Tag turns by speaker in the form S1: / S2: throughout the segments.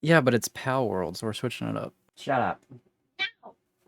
S1: Yeah, but it's Palworld, so we're switching it up.
S2: Shut up.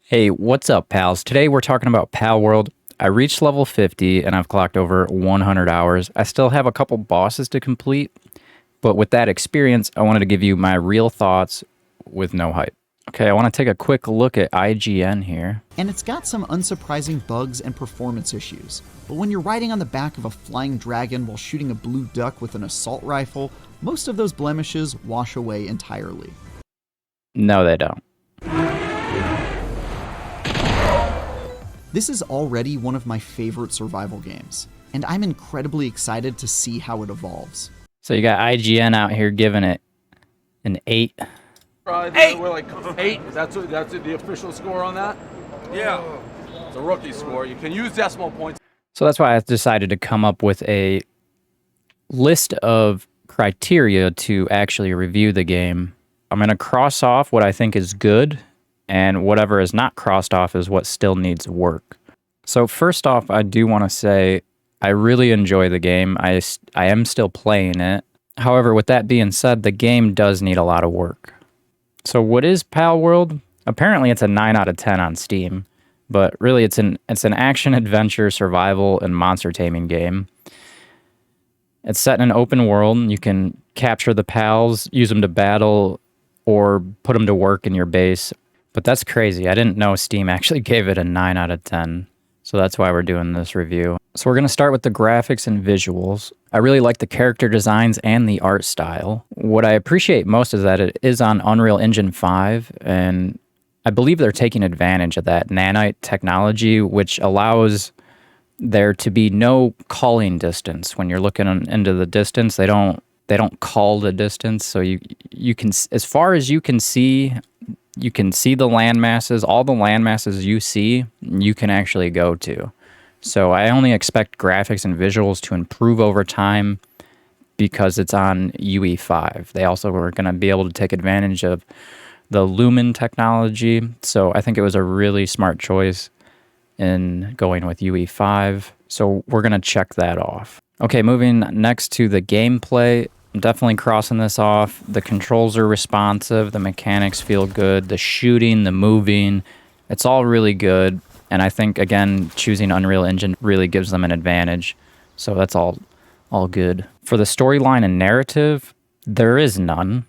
S1: Hey, what's up, pals? Today we're talking about Palworld. I reached level 50 and I've clocked over 100 hours. I still have a couple bosses to complete, but with that experience, I wanted to give you my real thoughts with no hype. Okay, I want to take a quick look at IGN here.
S3: And it's got some unsurprising bugs and performance issues. But when you're riding on the back of a flying dragon while shooting a blue duck with an assault rifle, most of those blemishes wash away entirely.
S1: No, they don't.
S3: This is already one of my favorite survival games, and I'm incredibly excited to see how it evolves.
S1: So you got IGN out here giving it an 8.
S4: We're like 8. That's the official score on that.
S5: Yeah.
S4: It's a rookie score. You can use decimal points.
S1: So that's why I decided to come up with a list of criteria to actually review the game. I'm going to cross off what I think is good, and whatever is not crossed off is what still needs work. So first off, I do want to say I really enjoy the game. I am still playing it. However, with that being said, the game does need a lot of work. So what is Palworld? Apparently it's a 9 out of 10 on Steam, but really it's an action adventure survival and monster taming game. It's set in an open world. You can capture the pals, use them to battle, or put them to work in your base. But that's crazy. I didn't know Steam actually gave it a 9 out of 10. So that's why we're doing this review. So we're going to start with the graphics and visuals. I really like the character designs and the art style. What I appreciate most is that it is on Unreal Engine 5, and I believe they're taking advantage of that nanite technology, which allows there to be no calling distance. When you're looking into the distance, they don't call the distance, so you can, as far as you can see the land masses. All the land masses you see, you can actually go to. So I only expect graphics and visuals to improve over time because it's on UE5. They also are going to be able to take advantage of the Lumen technology. So I think it was a really smart choice in going with UE5. So we're going to check that off. Okay, moving next to the gameplay. I'm definitely crossing this off. The controls are responsive. The mechanics feel good. The shooting, the moving, it's all really good. And I think, again, choosing Unreal Engine really gives them an advantage. So that's all good. For the storyline and narrative, there is none,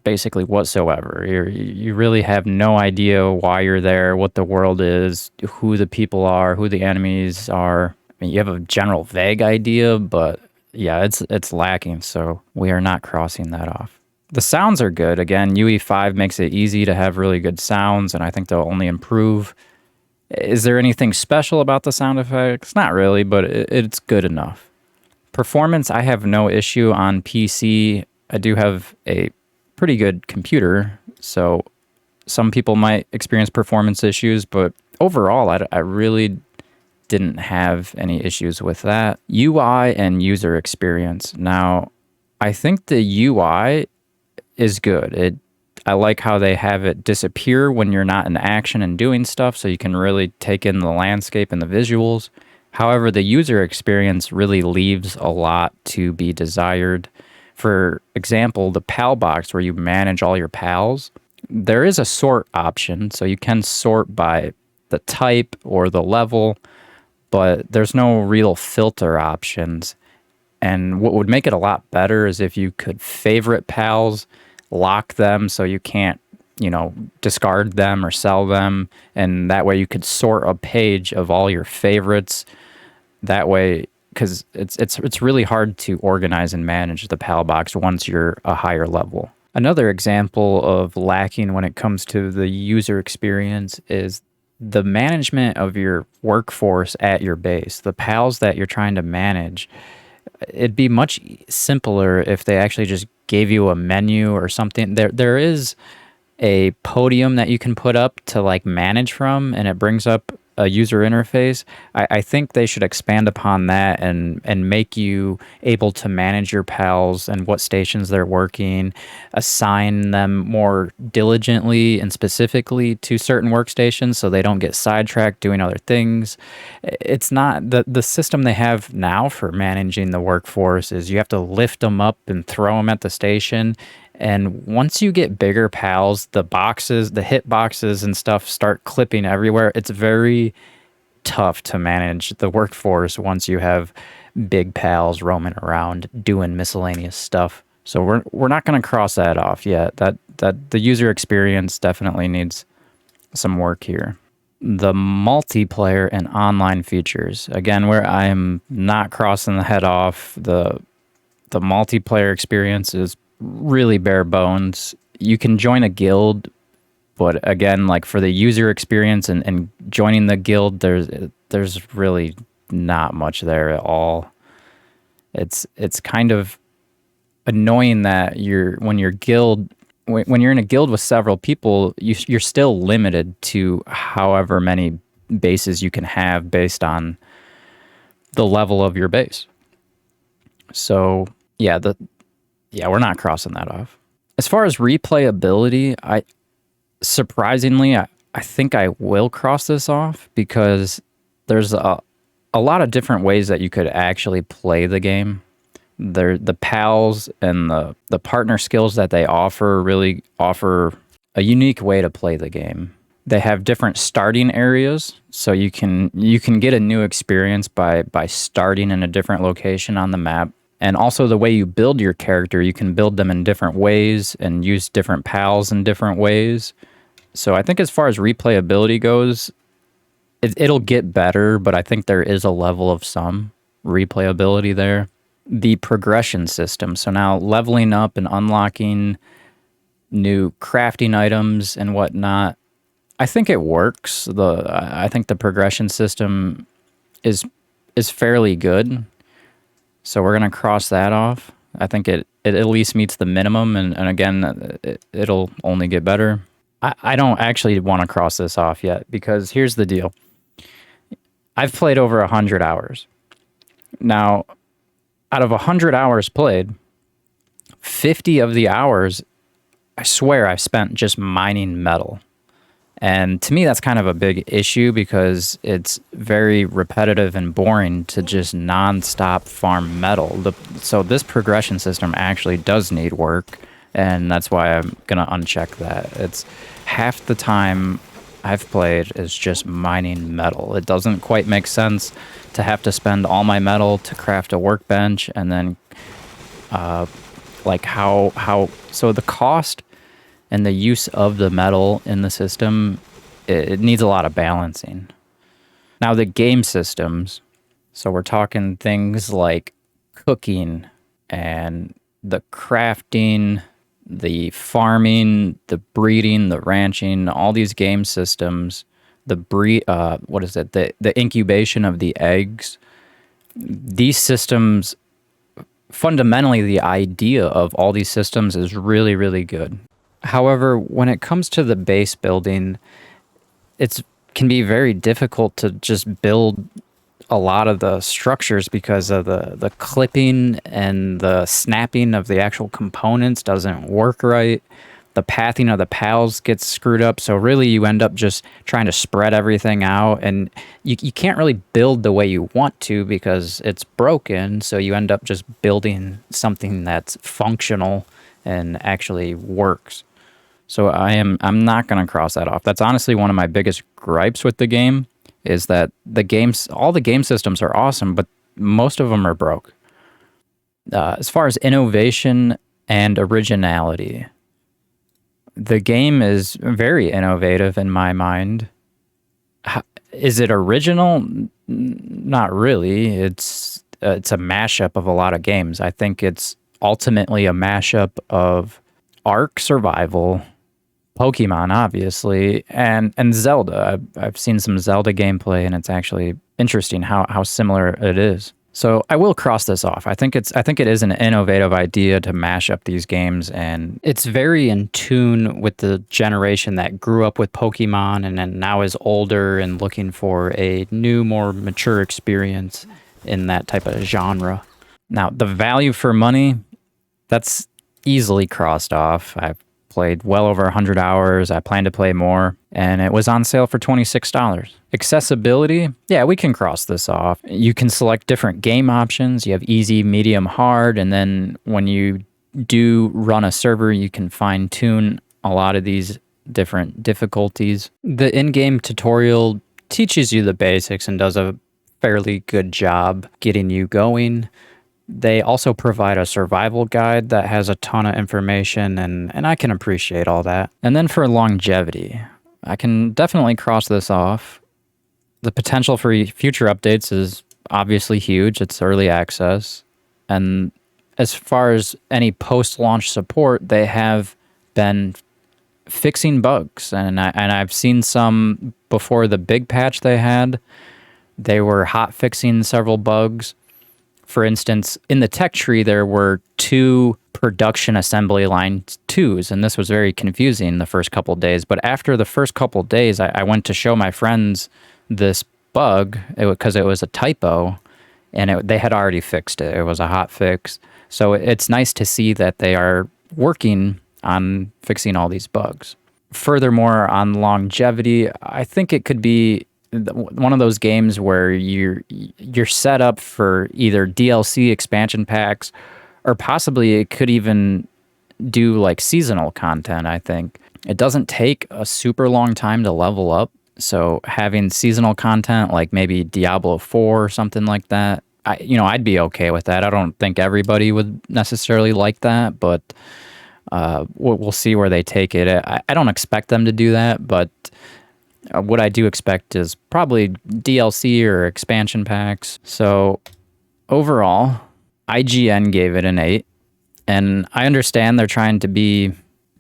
S1: basically whatsoever. You really have no idea why you're there, what the world is, who the people are, who the enemies are. I mean, you have a general vague idea, but yeah, it's lacking, so we are not crossing that off. The sounds are good. Again, UE5 makes it easy to have really good sounds, and I think they'll only improve. Is there anything special about the sound effects? Not really, but it's good enough. Performance, I have no issue on PC. I do have a pretty good computer, so some people might experience performance issues, but overall, I really didn't have any issues with that. UI and user experience. Now, I think the UI is good. I like how they have it disappear when you're not in action and doing stuff, so you can really take in the landscape and the visuals. However, the user experience really leaves a lot to be desired. For example, the pal box where you manage all your pals, there is a sort option, so you can sort by the type or the level, but there's no real filter options. And what would make it a lot better is if you could favorite pals, lock them so you can't, discard them or sell them. And that way you could sort a page of all your favorites. That way, because it's really hard to organize and manage the pal box once you're a higher level. Another example of lacking when it comes to the user experience is the management of your workforce at your base, the pals that you're trying to manage. It'd be much simpler if they actually just gave you a menu or something. There is a podium that you can put up to manage from, and it brings up a user interface. I think they should expand upon that and make you able to manage your pals and what stations they're working, assign them more diligently and specifically to certain workstations so they don't get sidetracked doing other things. It's not the system they have now for managing the workforce is you have to lift them up and throw them at the station. And once you get bigger pals, the boxes, the hit boxes and stuff start clipping everywhere. It's very tough to manage the workforce once you have big pals roaming around doing miscellaneous stuff. So we're not going to cross that off yet. That the user experience definitely needs some work here. The multiplayer and online features. Again, where I am not crossing the head off, the multiplayer experience is really bare bones. You can join a guild, but again, like for the user experience and joining the guild, there's really not much there at all. It's kind of annoying that when you're in a guild with several people, you're still limited to however many bases you can have based on the level of your base. So we're not crossing that off. As far as replayability, surprisingly, I think I will cross this off because there's a lot of different ways that you could actually play the game. The pals and the partner skills that they offer really offer a unique way to play the game. They have different starting areas, so you can get a new experience by starting in a different location on the map. And also the way you build your character, you can build them in different ways and use different pals in different ways. So I think as far as replayability goes, it'll get better, but I think there is a level of some replayability there. The progression system. So now leveling up and unlocking new crafting items and whatnot, I think it works. I think the progression system is fairly good. So we're going to cross that off. I think it at least meets the minimum, and again, it'll only get better. I don't actually want to cross this off yet, because here's the deal. I've played over 100 hours. Now, out of 100 hours played, 50 of the hours, I swear I've spent just mining metal. And to me, that's kind of a big issue because it's very repetitive and boring to just nonstop farm metal. So this progression system actually does need work, and that's why I'm going to uncheck that. It's half the time I've played is just mining metal. It doesn't quite make sense to have to spend all my metal to craft a workbench, and then so the cost and the use of the metal in the system, it needs a lot of balancing. Now the game systems, so we're talking things like cooking and the crafting, the farming, the breeding, the ranching, all these game systems, the incubation of the eggs. These systems, fundamentally, the idea of all these systems is really, really good. However, when it comes to the base building, it can be very difficult to just build a lot of the structures because of the clipping and the snapping of the actual components doesn't work right. The pathing of the pals gets screwed up. So really you end up just trying to spread everything out, and you can't really build the way you want to because it's broken. So you end up just building something that's functional and actually works. So I'm not going to cross that off. That's honestly one of my biggest gripes with the game, is that all the game systems are awesome, but most of them are broke. As far as innovation and originality, the game is very innovative in my mind. Is it original? Not really. It's a mashup of a lot of games. I think it's ultimately a mashup of Ark Survival, Pokemon, obviously, and Zelda. I've seen some Zelda gameplay, and it's actually interesting how similar it is. So I will cross this off. I think it is an innovative idea to mash up these games, and it's very in tune with the generation that grew up with Pokemon and then now is older and looking for a new, more mature experience in that type of genre. Now, the value for money, that's easily crossed off. I've played well over 100 hours. I plan to play more, and it was on sale for $26. Accessibility, yeah, we can cross this off. You can select different game options. You have easy, medium, hard, and then when you do run a server, you can fine-tune a lot of these different difficulties. The in-game tutorial teaches you the basics and does a fairly good job getting you going. They also provide a survival guide that has a ton of information, and I can appreciate all that. And then for longevity, I can definitely cross this off. The potential for future updates is obviously huge. It's early access. And as far as any post-launch support, they have been fixing bugs. And I've seen some before the big patch they had. They were hot fixing several bugs. For instance, in the tech tree, there were 2 production assembly line 2s, and this was very confusing the first couple of days. But after the first couple of days, I went to show my friends this bug because it was a typo, and they had already fixed it. It was a hot fix. So it's nice to see that they are working on fixing all these bugs. Furthermore, on longevity, I think it could be one of those games where you're set up for either DLC expansion packs, or possibly it could even do like seasonal content. I think it doesn't take a super long time to level up, so having seasonal content like maybe Diablo 4 or something like that, I'd be okay with that. I don't think everybody would necessarily like that, but we'll see where they take it. I don't expect them to do that, but what I do expect is probably DLC or expansion packs. So overall, IGN gave it an 8. And I understand they're trying to be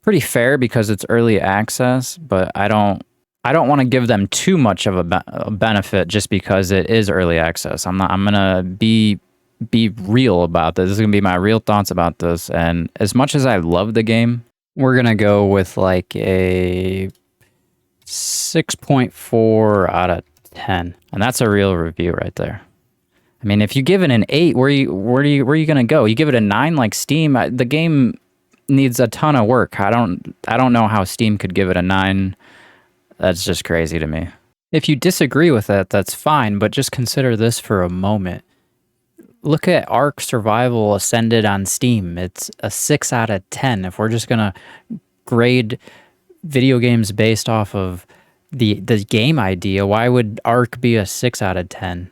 S1: pretty fair because it's early access, but I don't want to give them too much of a benefit just because it is early access. I'm going to be real about this. This is going to be my real thoughts about this. And as much as I love the game, we're going to go with like a 6.4 out of 10. And that's a real review right there. I mean, if you give it an 8, where are you going to go? You give it a 9 like Steam, the game needs a ton of work. I don't know how Steam could give it a 9. That's just crazy to me. If you disagree with that, that's fine, but just consider this for a moment. Look at Ark Survival Ascended on Steam. It's a 6 out of 10. If we're just going to grade video games based off of the game idea, why would Ark be a 6 out of 10?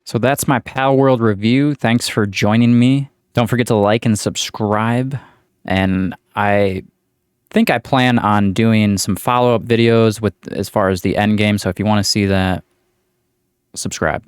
S1: So that's my Palworld review. Thanks for joining me. Don't forget to like and subscribe. And I think I plan on doing some follow-up videos as far as the end game. So if you want to see that, subscribe.